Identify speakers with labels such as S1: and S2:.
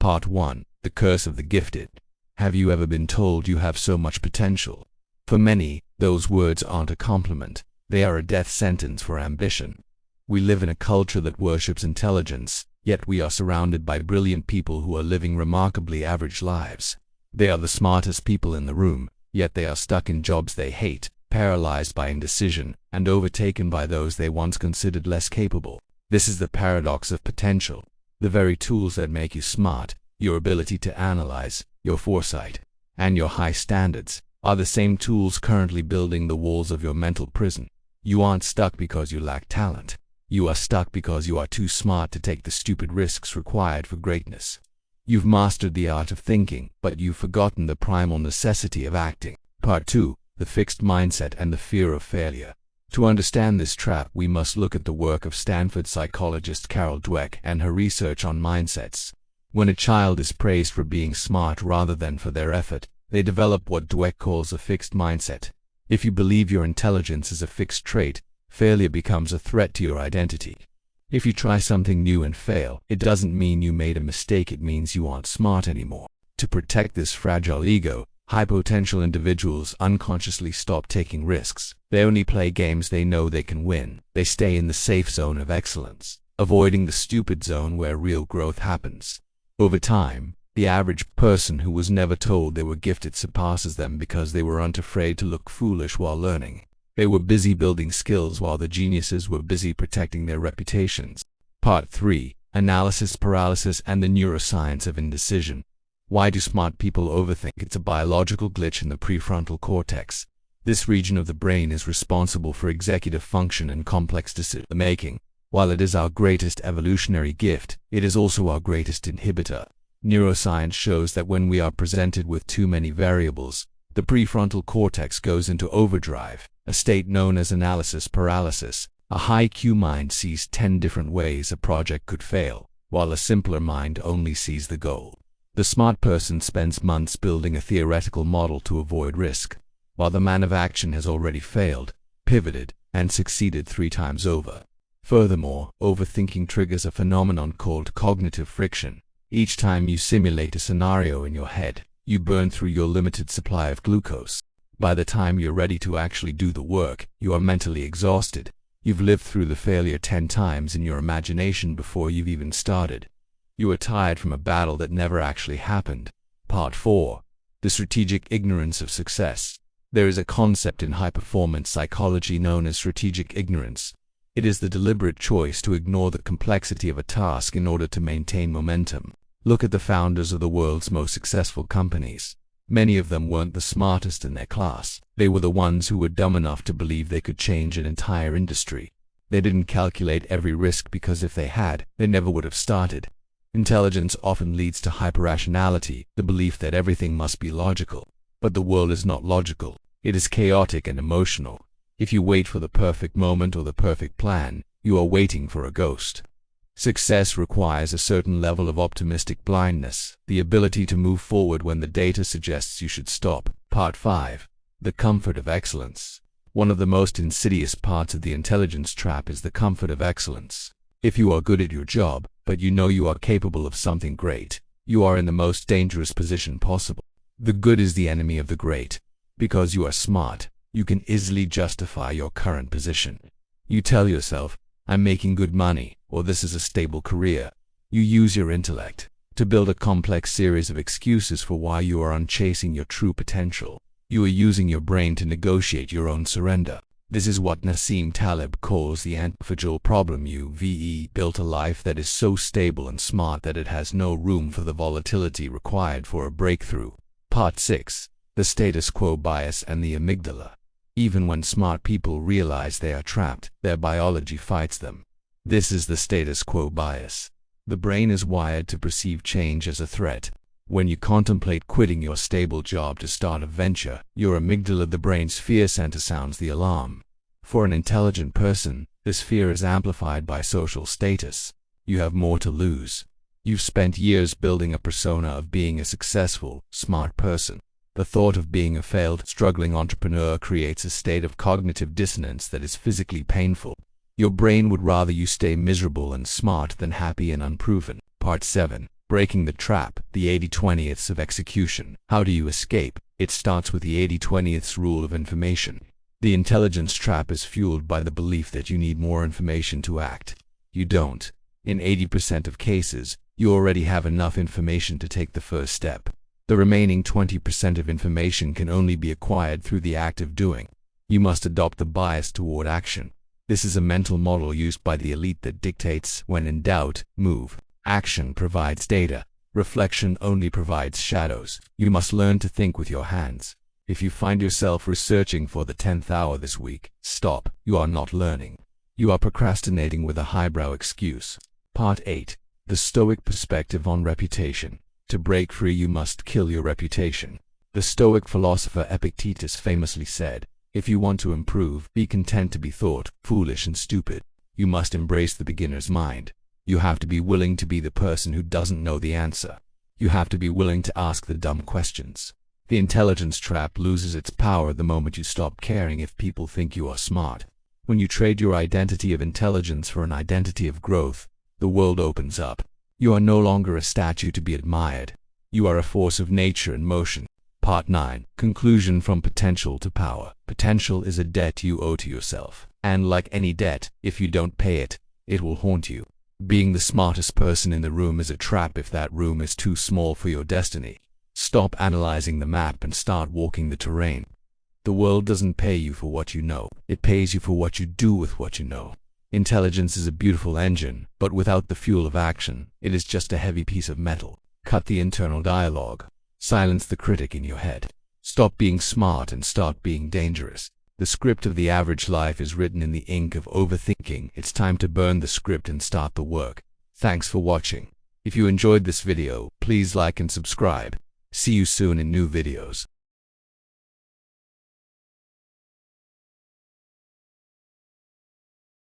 S1: Part 1. The Curse of the Gifted. Have you ever been told you have so much potential? For many, those words aren't a compliment. They are a death sentence for ambition. We live in a culture that worships intelligence, yet we are surrounded by brilliant people who are living remarkably average lives. They are the smartest people in the room, yet they are stuck in jobs they hate, paralyzed by indecision, and overtaken by those they once considered less capable. This is the paradox of potential. The very tools that make you smart, your ability to analyze, your foresight, and your high standards, are the same tools currently building the walls of your mental prison. You aren't stuck because you lack talent. You are stuck because you are too smart to take the stupid risks required for greatness. You've mastered the art of thinking, but you've forgotten the primal necessity of acting. Part 2. The Fixed Mindset and the Fear of Failure. To understand this trap, we must look at the work of Stanford psychologist Carol Dweck and her research on mindsets. When a child is praised for being smart rather than for their effort, they develop what Dweck calls a fixed mindset. If you believe your intelligence is a fixed trait, failure becomes a threat to your identity. If you try something new and fail, it doesn't mean you made a mistake, it means you aren't smart anymore. To protect this fragile ego, high-potential individuals unconsciously stop taking risks. They only play games they know they can win. They stay in the safe zone of excellence, avoiding the stupid zone where real growth happens. Over time, the average person who was never told they were gifted surpasses them because they weren't afraid to look foolish while learning. They were busy building skills while the geniuses were busy protecting their reputations. Part 3. Analysis Paralysis and the Neuroscience of Indecision. Why do smart people overthink? It's a biological glitch in the prefrontal cortex. This region of the brain is responsible for executive function and complex decision-making. While it is our greatest evolutionary gift, it is also our greatest inhibitor. Neuroscience shows that when we are presented with too many variables, the prefrontal cortex goes into overdrive, a state known as analysis paralysis. A high-Q mind sees 10 different ways a project could fail, while a simpler mind only sees the goal. The smart person spends months building a theoretical model to avoid risk, while the man of action has already failed, pivoted, and succeeded 3 times over. Furthermore, overthinking triggers a phenomenon called cognitive friction. Each time you simulate a scenario in your head, you burn through your limited supply of glucose. By the time you're ready to actually do the work, you are mentally exhausted. You've lived through the failure 10 times in your imagination before you've even started. You are tired from a battle that never actually happened. Part 4. The Strategic Ignorance of Success. There is a concept in high-performance psychology known as strategic ignorance. It is the deliberate choice to ignore the complexity of a task in order to maintain momentum. Look at the founders of the world's most successful companies. Many of them weren't the smartest in their class. They were the ones who were dumb enough to believe they could change an entire industry. They didn't calculate every risk because if they had, they never would have started. Intelligence often leads to hyperrationality, the belief that everything must be logical. But the world is not logical. It is chaotic and emotional. If you wait for the perfect moment or the perfect plan, you are waiting for a ghost. Success requires a certain level of optimistic blindness, the ability to move forward when the data suggests you should stop. Part 5. The Comfort of Excellence. One of the most insidious parts of the intelligence trap is the comfort of excellence. If you are good at your job, but you know you are capable of something great, you are in the most dangerous position possible. The good is the enemy of the great. Because you are smart, you can easily justify your current position. You tell yourself, I'm making good money, or this is a stable career. You use your intellect to build a complex series of excuses for why you are unchasing your true potential. You are using your brain to negotiate your own surrender. This is what Nassim Taleb calls the antifragile problem. You've built a life that is so stable and smart that it has no room for the volatility required for a breakthrough. Part 6. The Status Quo Bias and the Amygdala. Even when smart people realize they are trapped, their biology fights them. This is the status quo bias. The brain is wired to perceive change as a threat. When you contemplate quitting your stable job to start a venture, your amygdala, the brain's fear center, sounds the alarm. For an intelligent person, this fear is amplified by social status. You have more to lose. You've spent years building a persona of being a successful, smart person. The thought of being a failed, struggling entrepreneur creates a state of cognitive dissonance that is physically painful. Your brain would rather you stay miserable and smart than happy and unproven. Part 7. Breaking the trap, the 80/20ths of execution. How do you escape? It starts with the 80/20ths rule of information. The intelligence trap is fueled by the belief that you need more information to act. You don't. In 80% of cases, you already have enough information to take the first step. The remaining 20% of information can only be acquired through the act of doing. You must adopt the bias toward action. This is a mental model used by the elite that dictates, when in doubt, move. Action provides data. Reflection only provides shadows. You must learn to think with your hands. If you find yourself researching for the 10th hour this week, stop. You are not learning. You are procrastinating with a highbrow excuse. Part 8. The Stoic Perspective on Reputation. To break free, you must kill your reputation. The Stoic philosopher Epictetus famously said, "If you want to improve, be content to be thought foolish and stupid." You must embrace the beginner's mind. You have to be willing to be the person who doesn't know the answer. You have to be willing to ask the dumb questions. The intelligence trap loses its power the moment you stop caring if people think you are smart. When you trade your identity of intelligence for an identity of growth, the world opens up. You are no longer a statue to be admired. You are a force of nature in motion. Part 9. Conclusion from potential to power. Potential is a debt you owe to yourself. And like any debt, if you don't pay it, it will haunt you. Being the smartest person in the room is a trap if that room is too small for your destiny. Stop analyzing the map and start walking the terrain. The world doesn't pay you for what you know. It pays you for what you do with what you know. Intelligence is a beautiful engine, but without the fuel of action, it is just a heavy piece of metal. Cut the internal dialogue. Silence the critic in your head. Stop being smart and start being dangerous. The script of the average life is written in the ink of overthinking. It's time to burn the script and start the work. Thanks for watching. If you enjoyed this video, please like and subscribe. See you soon in new videos.